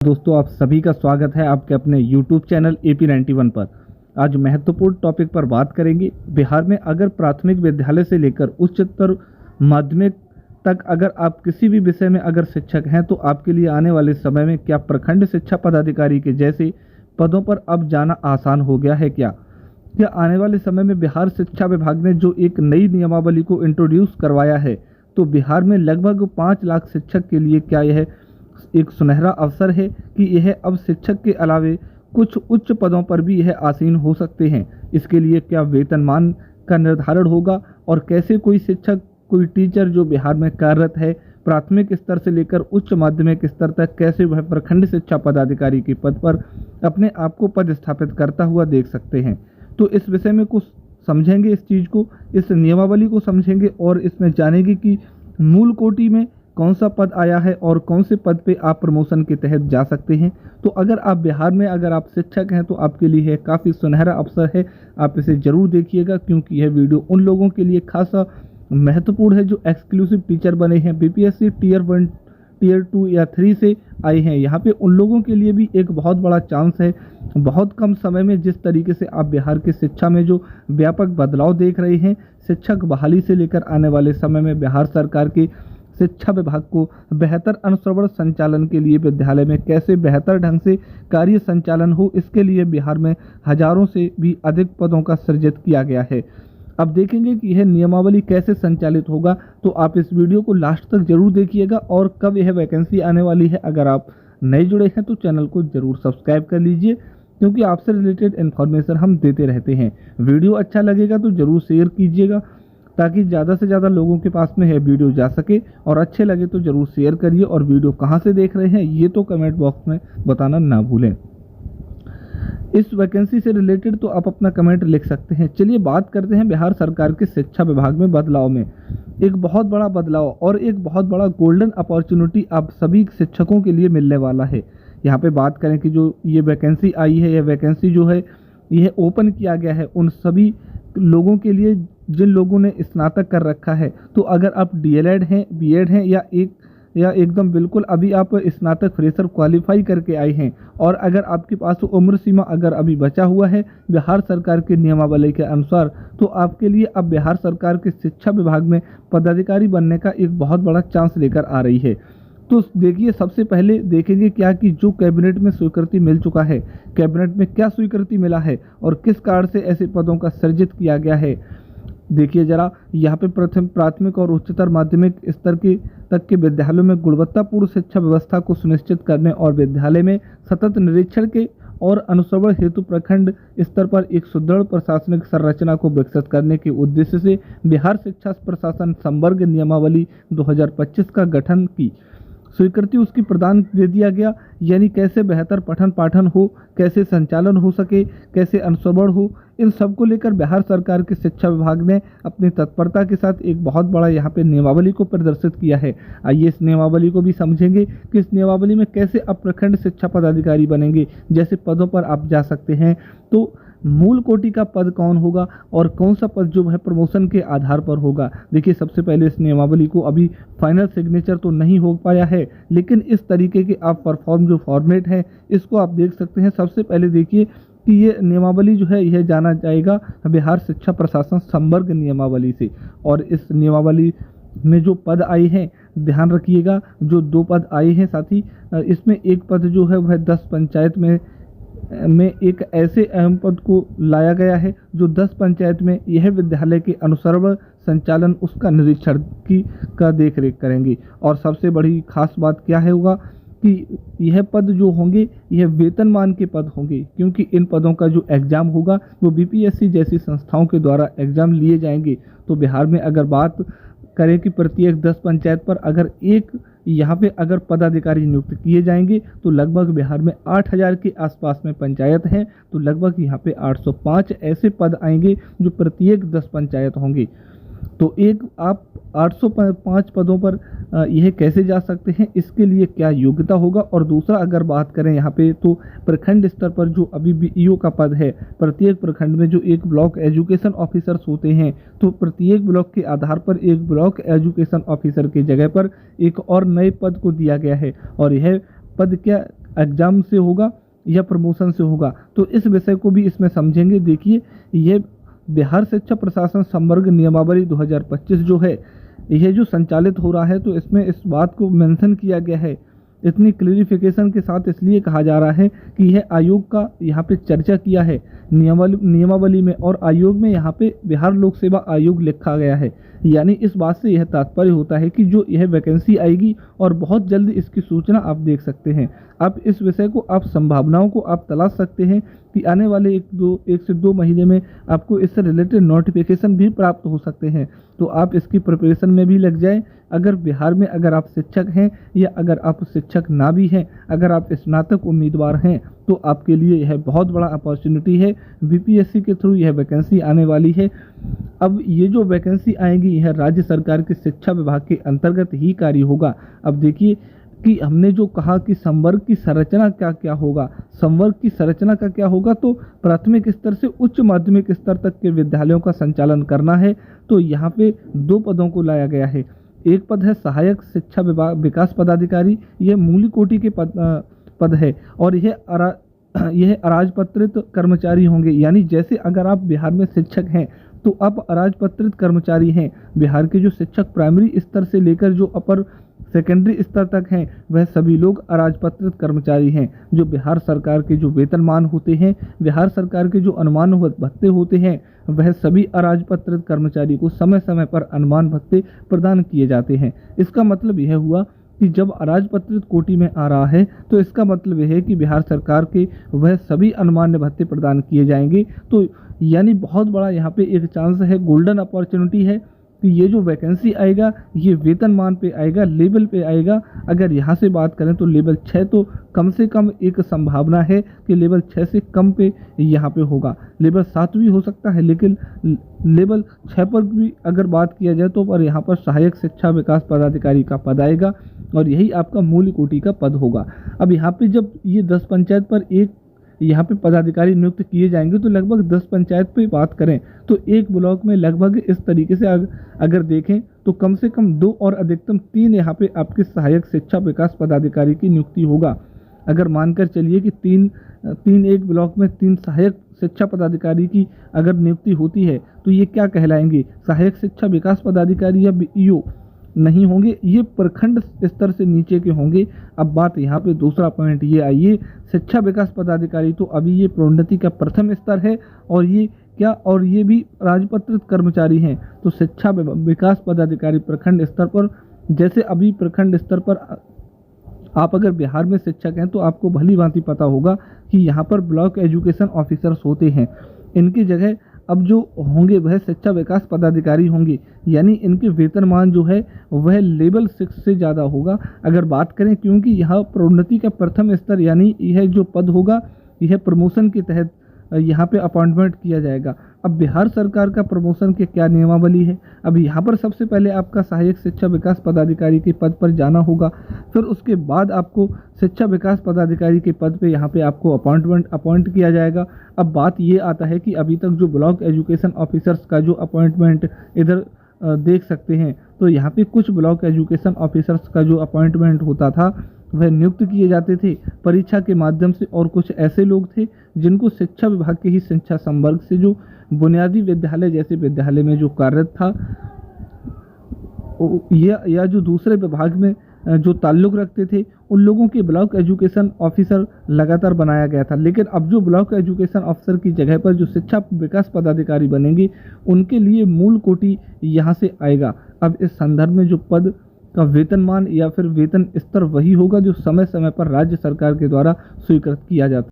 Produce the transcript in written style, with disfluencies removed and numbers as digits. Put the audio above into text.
दोस्तों, आप सभी का स्वागत है आपके अपने YouTube चैनल AP91 पर। आज महत्वपूर्ण टॉपिक पर बात करेंगे। बिहार में अगर प्राथमिक विद्यालय से लेकर उच्चतर माध्यमिक तक अगर आप किसी भी विषय में अगर शिक्षक हैं तो आपके लिए आने वाले समय में क्या प्रखंड शिक्षा पदाधिकारी के जैसे पदों पर अब जाना आसान हो गया है? क्या आने वाले समय में बिहार शिक्षा विभाग ने जो एक नई नियमावली को इंट्रोड्यूस करवाया है, तो बिहार में लगभग 5 लाख शिक्षक के लिए क्या यह एक सुनहरा अवसर है कि यह अब शिक्षक के अलावे कुछ उच्च पदों पर भी यह आसीन हो सकते हैं? इसके लिए क्या वेतनमान का निर्धारण होगा और कैसे कोई शिक्षक, कोई टीचर जो बिहार में कार्यरत है प्राथमिक स्तर से लेकर उच्च माध्यमिक स्तर तक, कैसे वह प्रखंड शिक्षा पदाधिकारी के पद पर अपने आप को पदस्थापित करता हुआ देख सकते हैं? तो इस विषय में कुछ समझेंगे, इस चीज़ को, इस नियमावली को समझेंगे और इसमें जानेंगे कि मूल कोटि में कौन सा पद आया है और कौन से पद पे आप प्रमोशन के तहत जा सकते हैं। तो अगर आप बिहार में अगर आप शिक्षक हैं तो आपके लिए काफ़ी सुनहरा अवसर है। आप इसे ज़रूर देखिएगा क्योंकि यह वीडियो उन लोगों के लिए खासा महत्वपूर्ण है जो एक्सक्लूसिव टीचर बने हैं, बीपीएससी टियर 1, टियर 2 या 3 से आए हैं। यहाँ पे उन लोगों के लिए भी एक बहुत बड़ा चांस है। बहुत कम समय में जिस तरीके से आप बिहार की शिक्षा में जो व्यापक बदलाव देख रहे हैं, शिक्षक बहाली से लेकर आने वाले समय में बिहार सरकार के शिक्षा विभाग को बेहतर अनुश्रवण संचालन के लिए विद्यालय में कैसे बेहतर ढंग से कार्य संचालन हो, इसके लिए बिहार में हजारों से भी अधिक पदों का सृजित किया गया है। अब देखेंगे कि यह नियमावली कैसे संचालित होगा, तो आप इस वीडियो को लास्ट तक जरूर देखिएगा। और कब यह वैकेंसी आने वाली है, अगर आप नए जुड़े हैं तो चैनल को जरूर सब्सक्राइब कर लीजिए क्योंकि आपसे रिलेटेड इन्फॉर्मेशन हम देते रहते हैं। वीडियो अच्छा लगेगा तो ज़रूर शेयर कीजिएगा ताकि ज़्यादा से ज़्यादा लोगों के पास में यह वीडियो जा सके, और अच्छे लगे तो ज़रूर शेयर करिए। और वीडियो कहाँ से देख रहे हैं ये तो कमेंट बॉक्स में बताना ना भूलें। इस वैकेंसी से रिलेटेड तो आप अपना कमेंट लिख सकते हैं। चलिए बात करते हैं बिहार सरकार के शिक्षा विभाग में बदलाव में। एक बहुत बड़ा बदलाव और एक बहुत बड़ा गोल्डन अपॉर्चुनिटी आप सभी शिक्षकों के लिए मिलने वाला है। यहाँ पे बात करें कि जो ये वैकेंसी आई है, यह वैकेंसी जो है यह ओपन किया गया है उन सभी लोगों के लिए जिन लोगों ने स्नातक कर रखा है। तो अगर आप डीएलएड हैं, बीएड हैं या एकदम बिल्कुल अभी आप स्नातक फ्रेशर क्वालिफाई करके आए हैं, और अगर आपके पास उम्र सीमा अगर अभी बचा हुआ है बिहार सरकार के नियमावली के अनुसार, तो आपके लिए अब बिहार सरकार के शिक्षा विभाग में पदाधिकारी बनने का एक बहुत बड़ा चांस लेकर आ रही है। तो देखिए, सबसे पहले देखेंगे क्या कि जो कैबिनेट में स्वीकृति मिल चुका है, कैबिनेट में क्या स्वीकृति मिला है और किस कारण से ऐसे पदों का सृजित किया गया है। देखिए जरा, यहाँ पे प्रथम प्राथमिक और उच्चतर माध्यमिक स्तर के तक के विद्यालयों में गुणवत्तापूर्ण शिक्षा व्यवस्था को सुनिश्चित करने और विद्यालय में सतत निरीक्षण के और अनुश्रवण हेतु प्रखंड स्तर पर एक सुदृढ़ प्रशासनिक संरचना को विकसित करने के उद्देश्य से बिहार शिक्षा प्रशासन संवर्ग नियमावली 2025 का गठन की स्वीकृति उसकी प्रदान दे दिया गया। यानी कैसे बेहतर पठन पाठन हो, कैसे संचालन हो सके, कैसे अनुश्रवण हो, इन सब को लेकर बिहार सरकार के शिक्षा विभाग ने अपनी तत्परता के साथ एक बहुत बड़ा यहाँ पे नियमावली को प्रदर्शित किया है। आइए इस नियमावली को भी समझेंगे कि इस नियमावली में कैसे आप प्रखंड शिक्षा पदाधिकारी बनेंगे, जैसे पदों पर आप जा सकते हैं। तो मूल कोटि का पद कौन होगा और कौन सा पद जो है प्रमोशन के आधार पर होगा। देखिए, सबसे पहले इस नियमावली को अभी फाइनल सिग्नेचर तो नहीं हो पाया है, लेकिन इस तरीके के आप जो फॉर्मेट है इसको आप देख सकते हैं। सबसे पहले देखिए कि ये नियमावली जो है यह जाना जाएगा बिहार शिक्षा प्रशासन संवर्ग नियमावली से। और इस नियमावली में जो पद आए हैं, ध्यान रखिएगा, जो 2 पद आए हैं, साथ ही इसमें एक पद जो है वह 10 पंचायत में एक ऐसे अहम पद को लाया गया है जो 10 पंचायत में यह विद्यालय के अनुश्रवण संचालन उसका निरीक्षण का देख रेख करेंगे। और सबसे बड़ी खास बात क्या है होगा कि यह पद जो होंगे यह वेतनमान के पद होंगे, क्योंकि इन पदों का जो एग्ज़ाम होगा वो बीपीएससी जैसी संस्थाओं के द्वारा एग्ज़ाम लिए जाएंगे। तो बिहार में अगर बात करें कि प्रत्येक 10 पंचायत पर अगर एक यहाँ पे अगर पदाधिकारी नियुक्त किए जाएंगे तो लगभग बिहार में 8000 के आसपास में पंचायत हैं, तो लगभग यहाँ पे 805 ऐसे पद आएंगे जो प्रत्येक 10 पंचायत होंगे। तो एक आप 805 पदों पर यह कैसे जा सकते हैं, इसके लिए क्या योग्यता होगा। और दूसरा अगर बात करें यहाँ पे तो प्रखंड स्तर पर जो अभी भी ईओ का पद है, प्रत्येक प्रखंड में जो एक ब्लॉक एजुकेशन ऑफिसर्स होते हैं, तो प्रत्येक ब्लॉक के आधार पर एक ब्लॉक एजुकेशन ऑफिसर की जगह पर एक और नए पद को दिया गया है। और यह पद क्या एग्जाम से होगा या प्रमोशन से होगा, तो इस विषय को भी इसमें समझेंगे। देखिए, ये बिहार शिक्षा प्रशासन संवर्ग नियमावली 2025 जो है, यह जो संचालित हो रहा है, तो इसमें इस बात को मेंशन किया गया है इतनी क्लियरिफिकेशन के साथ, इसलिए कहा जा रहा है कि यह आयोग का यहाँ पे चर्चा किया है नियमावली में, और आयोग में यहाँ पे बिहार लोक सेवा आयोग लिखा गया है। यानी इस बात से यह तात्पर्य होता है कि जो यह वैकेंसी आएगी और बहुत जल्द इसकी सूचना आप देख सकते हैं। आप इस विषय को, आप संभावनाओं को आप तलाश सकते हैं कि आने वाले 1 से 2 महीने में आपको इससे रिलेटेड नोटिफिकेशन भी प्राप्त हो सकते हैं। तो आप इसकी प्रिपरेशन में भी लग जाएं। अगर बिहार में अगर आप शिक्षक हैं या अगर आप शिक्षक ना भी हैं, अगर आप स्नातक उम्मीदवार हैं, तो आपके लिए यह बहुत बड़ा अपॉर्चुनिटी है। बीपीएससी के थ्रू यह वैकेंसी आने वाली है। अब ये जो वैकेंसी आएगी, यह राज्य सरकार के शिक्षा विभाग के अंतर्गत ही कार्य होगा। अब देखिए कि हमने जो कहा कि संवर्ग की संरचना क्या होगा, संवर्ग की संरचना का क्या होगा, तो प्राथमिक स्तर से उच्च माध्यमिक स्तर तक के विद्यालयों का संचालन करना है। तो यहाँ पे 2 पदों को लाया गया है। एक पद है सहायक शिक्षा विकास पदाधिकारी, यह मूल कोटि के पद है, और यह अराजपत्रित कर्मचारी होंगे। यानी जैसे अगर आप बिहार में शिक्षक हैं तो आप अराजपत्रित कर्मचारी हैं। बिहार के जो शिक्षक प्राइमरी स्तर से लेकर जो अपर सेकेंडरी स्तर तक हैं, वह सभी लोग अराजपत्रित कर्मचारी हैं। जो बिहार सरकार के जो वेतनमान होते हैं, बिहार सरकार के जो अनुमान भत्ते होते हैं, वह सभी अराजपत्रित कर्मचारी को समय समय पर अनुमान भत्ते प्रदान किए जाते हैं। इसका मतलब यह हुआ कि जब अराजपत्रित कोटि में आ रहा है, तो इसका मतलब यह है कि बिहार सरकार के वह सभी अनुमान्य भत्ते प्रदान किए जाएंगे। तो यानी बहुत बड़ा यहाँ पे एक चांस है, गोल्डन अपॉर्चुनिटी है कि ये जो वैकेंसी आएगा, ये वेतनमान पे आएगा, लेवल पे आएगा। अगर यहाँ से बात करें तो लेवल 6 तो कम से कम एक संभावना है कि लेवल 6 से कम पे यहाँ पे होगा। लेवल 7 भी हो सकता है, लेकिन लेवल 6 पर भी अगर बात किया जाए तो पर यहाँ पर सहायक शिक्षा विकास पदाधिकारी का पद आएगा, और यही आपका मूल कोटि का पद होगा। अब यहाँ पे जब ये 10 पंचायत पर एक यहाँ पे पदाधिकारी नियुक्त किए जाएंगे, तो लगभग 10 पंचायत पे बात करें तो एक ब्लॉक में लगभग इस तरीके से अगर देखें तो कम से कम 2 और अधिकतम 3 यहाँ पे आपके सहायक शिक्षा विकास पदाधिकारी की नियुक्ति होगा। अगर मानकर चलिए कि तीन एक ब्लॉक में 3 सहायक शिक्षा पदाधिकारी की अगर नियुक्ति होती है, तो ये क्या कहलाएंगे, सहायक शिक्षा विकास पदाधिकारी या बीईओ नहीं होंगे, ये प्रखंड स्तर से नीचे के होंगे। अब बात यहाँ पे दूसरा पॉइंट ये आइए, शिक्षा विकास पदाधिकारी तो अभी ये प्रोन्नति का प्रथम स्तर है, और ये भी राजपत्रित कर्मचारी हैं। तो शिक्षा विकास पदाधिकारी प्रखंड स्तर पर, जैसे अभी प्रखंड स्तर पर आप अगर बिहार में शिक्षक हैं तो आपको भली भांति पता होगा कि यहाँ पर ब्लॉक एजुकेशन ऑफिसर्स होते हैं। इनकी जगह अब जो होंगे वह शिक्षा विकास पदाधिकारी होंगे। यानी इनके वेतनमान जो है वह लेवल 6 से ज़्यादा होगा अगर बात करें, क्योंकि यहाँ प्रोन्नति का प्रथम स्तर, यानी यह जो पद होगा यह प्रमोशन के तहत यहाँ पे अपॉइंटमेंट किया जाएगा। अब बिहार सरकार का प्रमोशन के क्या नियमावली है, अब यहाँ पर सबसे पहले आपका सहायक शिक्षा विकास पदाधिकारी के पद पर जाना होगा, फिर उसके बाद आपको शिक्षा विकास पदाधिकारी के पद पे यहाँ पे आपको अपॉइंट किया जाएगा। अब बात ये आता है कि अभी तक जो ब्लॉक एजुकेशन ऑफिसर्स का जो अपॉइंटमेंट इधर देख सकते हैं, तो यहाँ पे कुछ ब्लॉक एजुकेशन ऑफिसर्स का जो अपॉइंटमेंट होता था वह नियुक्त किए जाते थे परीक्षा के माध्यम से, और कुछ ऐसे लोग थे जिनको शिक्षा विभाग के ही शिक्षा संवर्ग से जो बुनियादी विद्यालय जैसे विद्यालय में जो कार्यरत था या जो दूसरे विभाग में जो ताल्लुक़ रखते थे, उन लोगों के ब्लॉक एजुकेशन ऑफिसर लगातार बनाया गया था। लेकिन अब जो ब्लॉक एजुकेशन ऑफिसर की जगह पर जो शिक्षा विकास पदाधिकारी बनेंगे, उनके लिए मूल कोटि यहाँ से आएगा। अब इस संदर्भ में जो पद का वेतनमान या फिर वेतन स्तर वही होगा जो समय समय पर राज्य सरकार के द्वारा स्वीकृत किया जाता है।